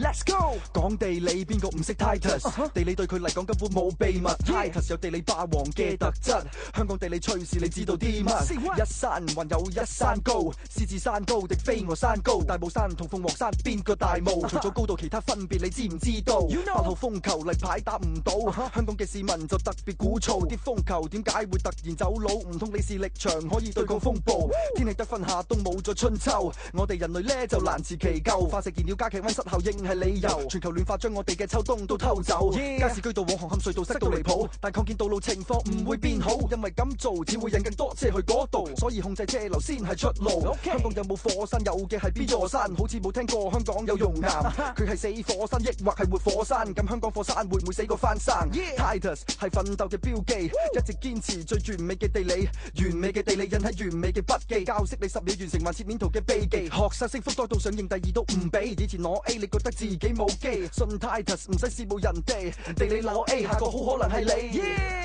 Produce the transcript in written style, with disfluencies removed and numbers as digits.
Let's go。講地理邊個唔識 Titus？地理對佢嚟講根本冇秘密。Titus 有地理霸王嘅特質，香港地理趣事你知道啲乜？一山還有一山高，獅子山高定飛鵝山高？大帽山同鳳凰山邊個大霧？除咗高度其他分別你知唔知道？8號風球例牌打唔到，香港嘅市民就特別鼓噪。啲風球點解會突然走佬？唔通你視力場可以對抗風暴？天氣得分夏冬冇咗春秋，我哋人類呢就難辭其咎。化石燃料加劇溫室效應係理由，全球暖化將我哋嘅秋冬都偷走。街市居道往紅磡隧道塞到離譜，但擴建道路情況唔會變好，因為咁做只會引更多車去嗰度，所以控制車流先係出路。香港有冇火山？有嘅係邊座山？好似冇聽過香港有熔岩，佢係死火山抑或係活火山？咁香港火山會唔會死過翻生？Titus 係奮鬥嘅標記，一直堅持最完美嘅地理，完美嘅地理印喺完美嘅筆記，教識你10秒完成橫切面圖嘅秘技。學生升福多到上映第2都唔俾，以前攞 A 你覺得自己冇機，信 Titus 唔使羨慕人哋，地理攞 A 下個好可能係你。